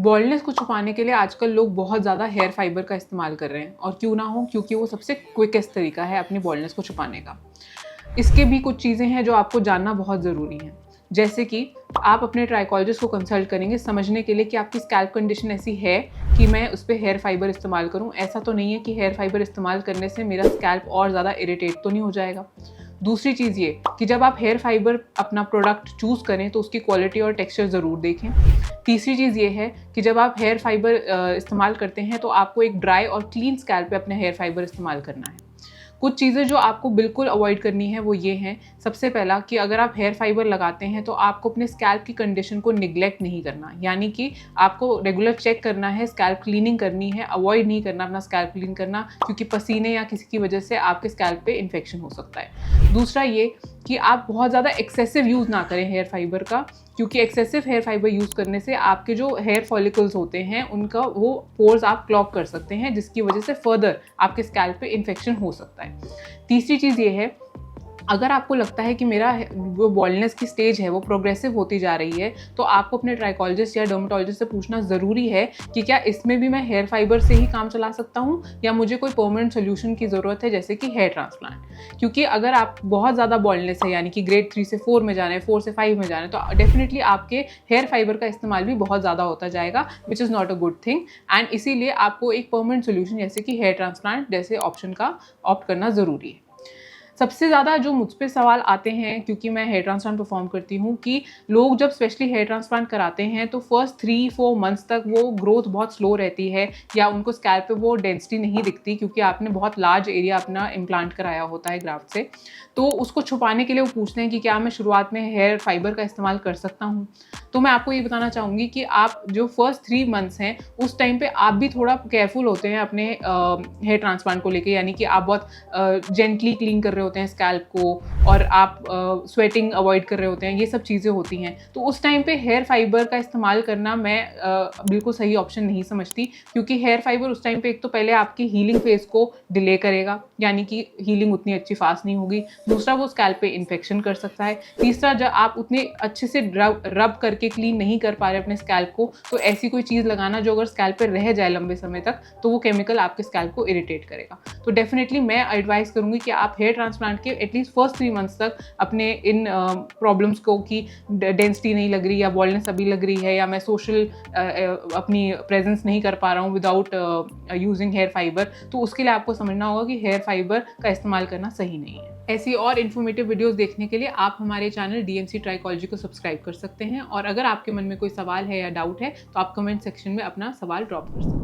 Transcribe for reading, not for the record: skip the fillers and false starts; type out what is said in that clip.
Baldness को छुपाने के लिए आजकल लोग बहुत ज़्यादा हेयर फाइबर का इस्तेमाल कर रहे हैं, और क्यों ना हो, क्योंकि वो सबसे क्विकेस्ट तरीका है अपनी बॉल्डनेस को छुपाने का। इसके भी कुछ चीज़ें हैं जो आपको जानना बहुत ज़रूरी है, जैसे कि आप अपने ट्राइकोलॉजिस्ट को कंसल्ट करेंगे समझने के लिए कि आपकी स्कैल्प कंडीशन ऐसी है कि मैं उस पर हेयर फाइबर इस्तेमाल करूं। ऐसा तो नहीं है कि हेयर फाइबर इस्तेमाल करने से मेरा स्कैल्प और ज़्यादा इरिटेट तो नहीं हो जाएगा। दूसरी चीज़ ये कि जब आप हेयर फाइबर अपना प्रोडक्ट चूज़ करें तो उसकी क्वालिटी और टेक्सचर ज़रूर देखें। तीसरी चीज़ ये है कि जब आप हेयर फाइबर इस्तेमाल करते हैं तो आपको एक ड्राई और क्लीन स्कैल्प पे अपने हेयर फाइबर इस्तेमाल करना है। कुछ चीज़ें जो आपको बिल्कुल अवॉइड करनी है वो ये हैं। सबसे पहला कि अगर आप हेयर फाइबर लगाते हैं तो आपको अपने स्कैल्प की कंडीशन को निगलेक्ट नहीं करना, यानी कि आपको रेगुलर चेक करना है, स्कैल्प क्लीनिंग करनी है। अवॉइड नहीं करना अपना स्कैल्प क्लीन करना, क्योंकि पसीने या किसी की वजह से आपके स्कैल्प पे इन्फेक्शन हो सकता है। दूसरा ये कि आप बहुत ज़्यादा एक्सेसिव यूज़ ना करें हेयर फाइबर का, क्योंकि एक्सेसिव हेयर फाइबर यूज़ करने से आपके जो हेयर फॉलिकल्स होते हैं उनका वो पोर्स आप क्लॉग कर सकते हैं, जिसकी वजह से फर्दर आपके स्कैल्प पे इन्फेक्शन हो सकता है। तीसरी चीज़ ये है, अगर आपको लगता है कि मेरा वो बॉल्डनेस की स्टेज है वो प्रोग्रेसिव होती जा रही है, तो आपको अपने ट्राइकोलॉजिस्ट या डर्मेटोलॉजिस्ट से पूछना ज़रूरी है कि क्या इसमें भी मैं हेयर फाइबर से ही काम चला सकता हूँ या मुझे कोई परमानेंट सोल्यूशन की ज़रूरत है, जैसे कि हेयर ट्रांसप्लांट। क्योंकि अगर आप बहुत ज़्यादा बॉल्डनेस है, यानी कि ग्रेड 3 से 4 में जाना है, 4 से 5 में जाना है, तो डेफिनेटली आपके हेयर फाइबर का इस्तेमाल भी बहुत ज़्यादा होता जाएगा, which is not a good thing. And इसीलिए आपको एक परमानेंट सोल्यूशन जैसे कि हेयर ट्रांसप्लांट जैसे ऑप्शन का ऑप्ट करना ज़रूरी है। सबसे ज़्यादा जो मुझ पे सवाल आते हैं, क्योंकि मैं हेयर ट्रांसप्लांट परफॉर्म करती हूँ, कि लोग जब स्पेशली हेयर ट्रांसप्लांट कराते हैं तो फर्स्ट 3-4 मंथ्स तक वो ग्रोथ बहुत स्लो रहती है, या उनको स्कैल्प पे वो डेंसिटी नहीं दिखती, क्योंकि आपने बहुत लार्ज एरिया अपना इम्प्लांट कराया होता है ग्राफ्ट से। तो उसको छुपाने के लिए वो पूछते हैं कि क्या मैं शुरुआत में हेयर फाइबर का इस्तेमाल कर सकता हूँ। तो मैं आपको ये बताना चाहूँगी कि आप जो फर्स्ट 3 मंथ्स हैं उस टाइम पे आप भी थोड़ा केयरफुल होते हैं अपने हेयर ट्रांसप्लांट को लेके, यानी कि आप बहुत जेंटली क्लीन कर रहे होते हैं स्कैल्प को, और आप स्वेटिंग अवॉइड कर रहे होते हैं, ये सब चीज़ें होती हैं। तो उस टाइम पे हेयर फाइबर का इस्तेमाल करना मैं बिल्कुल सही ऑप्शन नहीं समझती, क्योंकि हेयर फाइबर उस टाइम पे एक तो पहले आपकी हीलिंग फेज को डिले करेगा, यानी कि हीलिंग उतनी अच्छी फास्ट नहीं होगी। दूसरा, वो स्कैल्प पे इन्फेक्शन कर सकता है। तीसरा, जब आप उतने अच्छे से रब करके क्लीन नहीं कर पा रहे अपने स्कैल्प को, तो ऐसी कोई चीज़ लगाना जो अगर स्कैल्प पे रह जाए लंबे समय तक, तो वो केमिकल आपके स्कैल्प को इरिटेट करेगा। तो डेफिनेटली मैं एडवाइस करूँगी कि आप हेयर ट्रांसप्लांट के एटलीस्ट फर्स्ट 3 मंथ्स तक अपने इन प्रॉब्लम्स को, कि डेंसिटी नहीं लग रही या बॉल्डनेस अभी लग रही है, या मैं सोशल अपनी प्रेजेंस नहीं कर पा रहा हूँ विदाउट यूजिंग हेयर फाइबर, तो उसके लिए आपको समझना होगा कि हेयर फाइबर का इस्तेमाल करना सही नहीं है। ऐसी और इन्फॉर्मेटिव वीडियोस देखने के लिए आप हमारे चैनल DMC ट्राइकोलॉजी को सब्सक्राइब कर सकते हैं, और अगर आपके मन में कोई सवाल है या डाउट है तो आप कमेंट सेक्शन में अपना सवाल ड्रॉप कर सकते हैं।